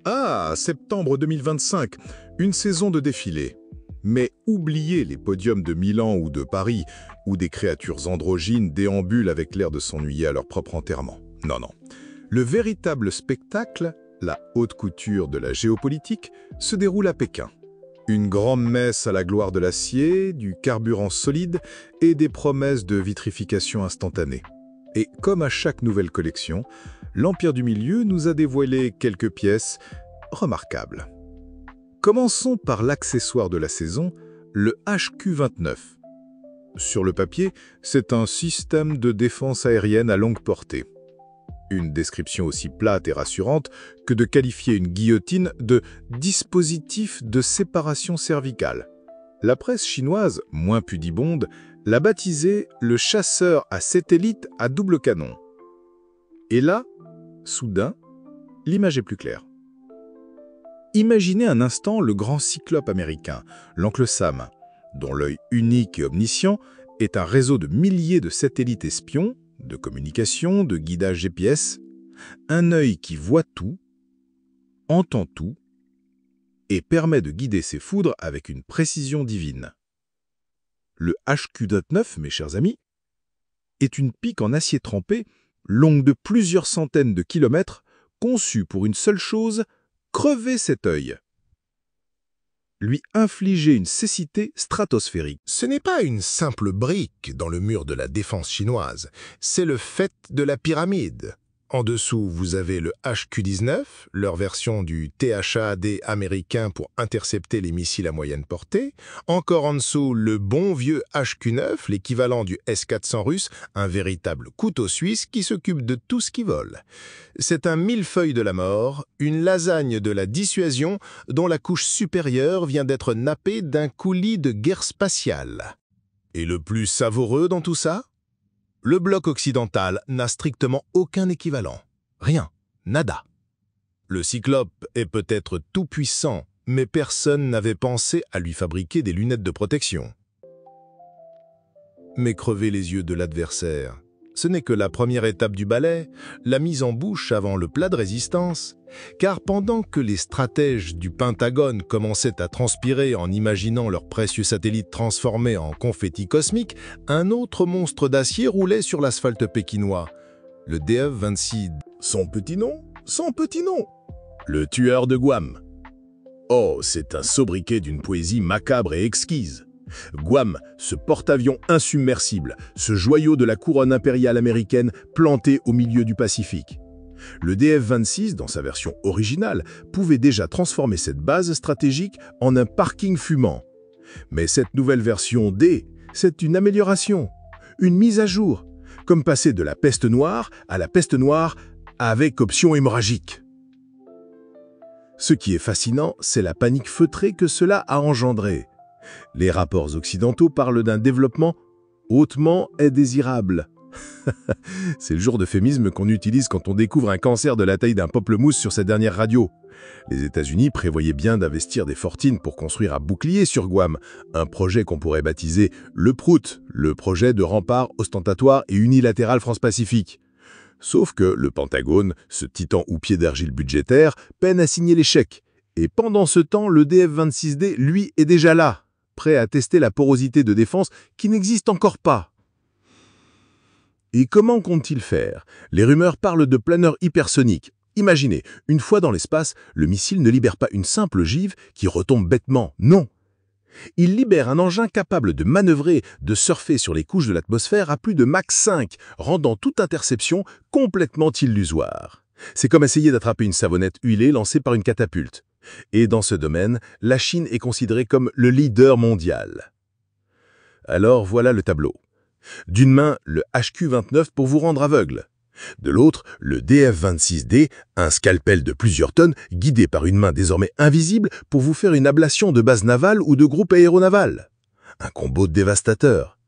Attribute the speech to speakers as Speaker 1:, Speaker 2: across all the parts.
Speaker 1: Ah, septembre 2025, une saison de défilé. Mais oubliez les podiums de Milan ou de Paris, où des créatures androgynes déambulent avec l'air de s'ennuyer à leur propre enterrement. Non, non. Le véritable spectacle, la haute couture de la géopolitique, se déroule à Pékin. Une grande messe à la gloire de l'acier, du carburant solide et des promesses de vitrification instantanée. Et comme à chaque nouvelle collection, l'Empire du Milieu nous a dévoilé quelques pièces remarquables. Commençons par l'accessoire de la saison, le HQ-29. Sur le papier, c'est un système de défense aérienne à longue portée. Une description aussi plate et rassurante que de qualifier une guillotine de dispositif de séparation cervicale. La presse chinoise, moins pudibonde, l'a baptisé le chasseur à satellite à double canon. Et là, soudain, l'image est plus claire. Imaginez un instant le grand cyclope américain, l'oncle Sam, dont l'œil unique et omniscient est un réseau de milliers de satellites espions, de communication, de guidage GPS, un œil qui voit tout, entend tout, et permet de guider ses foudres avec une précision divine. Le HQ-29, mes chers amis, est une pique en acier trempé, longue de plusieurs centaines de kilomètres, conçue pour une seule chose, crever cet œil. Lui infliger une cécité stratosphérique.
Speaker 2: Ce n'est pas une simple brique dans le mur de la défense chinoise, c'est le fait de la pyramide. En dessous, vous avez le HQ-19, leur version du THAAD américain pour intercepter les missiles à moyenne portée. Encore en dessous, le bon vieux HQ-9, l'équivalent du S-400 russe, un véritable couteau suisse qui s'occupe de tout ce qui vole. C'est un millefeuille de la mort, une lasagne de la dissuasion dont la couche supérieure vient d'être nappée d'un coulis de guerre spatiale. Et le plus savoureux dans tout ça ? Le bloc occidental n'a strictement aucun équivalent. Rien. Nada. Le Cyclope est peut-être tout puissant, mais personne n'avait pensé à lui fabriquer des lunettes de protection. Mais crever les yeux de l'adversaire, ce n'est que la première étape du ballet, la mise en bouche avant le plat de résistance. Car pendant que les stratèges du Pentagone commençaient à transpirer en imaginant leurs précieux satellites transformés en confettis cosmiques, un autre monstre d'acier roulait sur l'asphalte pékinois, le DF-26.
Speaker 3: Son petit nom ? Son petit nom ! Le tueur de Guam. Oh, c'est un sobriquet d'une poésie macabre et exquise. Guam, ce porte-avions insubmersible, ce joyau de la couronne impériale américaine planté au milieu du Pacifique. Le DF-26, dans sa version originale, pouvait déjà transformer cette base stratégique en un parking fumant. Mais cette nouvelle version D, c'est une amélioration, une mise à jour, comme passer de la peste noire à la peste noire avec option hémorragique. Ce qui est fascinant, c'est la panique feutrée que cela a engendré. Les rapports occidentaux parlent d'un développement hautement indésirable. C'est le genre d'euphémisme qu'on utilise quand on découvre un cancer de la taille d'un pamplemousse sur sa dernière radio. Les États-Unis prévoyaient bien d'investir des fortunes pour construire un bouclier sur Guam, un projet qu'on pourrait baptiser le PROUT, le projet de rempart ostentatoire et unilatéral France-Pacifique. Sauf que le Pentagone, ce titan houppier d'argile budgétaire, peine à signer les chèques. Et pendant ce temps, le DF-26D, lui, est déjà là, prêt à tester la porosité de défense qui n'existe encore pas. Et comment compte-t-il faire? Les rumeurs parlent de planeurs hypersoniques. Imaginez, une fois dans l'espace, le missile ne libère pas une simple ogive qui retombe bêtement, non. Il libère un engin capable de manœuvrer, de surfer sur les couches de l'atmosphère à plus de Mach 5, rendant toute interception complètement illusoire. C'est comme essayer d'attraper une savonnette huilée lancée par une catapulte. Et dans ce domaine, la Chine est considérée comme le leader mondial. Alors voilà le tableau. D'une main, le HQ-29 pour vous rendre aveugle. De l'autre, le DF-26D, un scalpel de plusieurs tonnes guidé par une main désormais invisible pour vous faire une ablation de base navale ou de groupe aéronaval. Un combo dévastateur.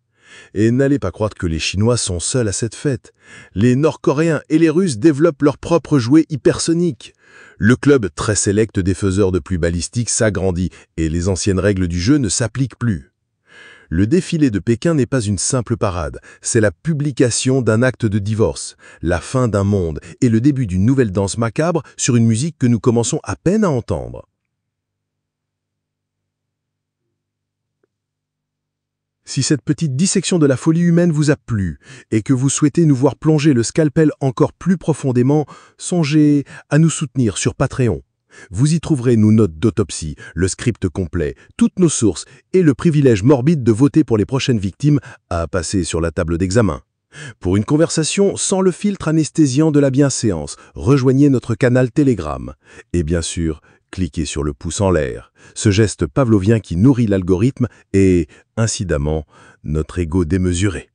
Speaker 3: Et n'allez pas croire que les Chinois sont seuls à cette fête. Les Nord-Coréens et les Russes développent leurs propres jouets hypersoniques. Le club très sélect des faiseurs de pluies balistiques s'agrandit et les anciennes règles du jeu ne s'appliquent plus. Le défilé de Pékin n'est pas une simple parade, c'est la publication d'un acte de divorce, la fin d'un monde et le début d'une nouvelle danse macabre sur une musique que nous commençons à peine à entendre. Si cette petite dissection de la folie humaine vous a plu et que vous souhaitez nous voir plonger le scalpel encore plus profondément, songez à nous soutenir sur Patreon. Vous y trouverez nos notes d'autopsie, le script complet, toutes nos sources et le privilège morbide de voter pour les prochaines victimes à passer sur la table d'examen. Pour une conversation sans le filtre anesthésiant de la bienséance, rejoignez notre canal Telegram. Et bien sûr, cliquez sur le pouce en l'air, ce geste pavlovien qui nourrit l'algorithme et, incidemment, notre ego démesuré.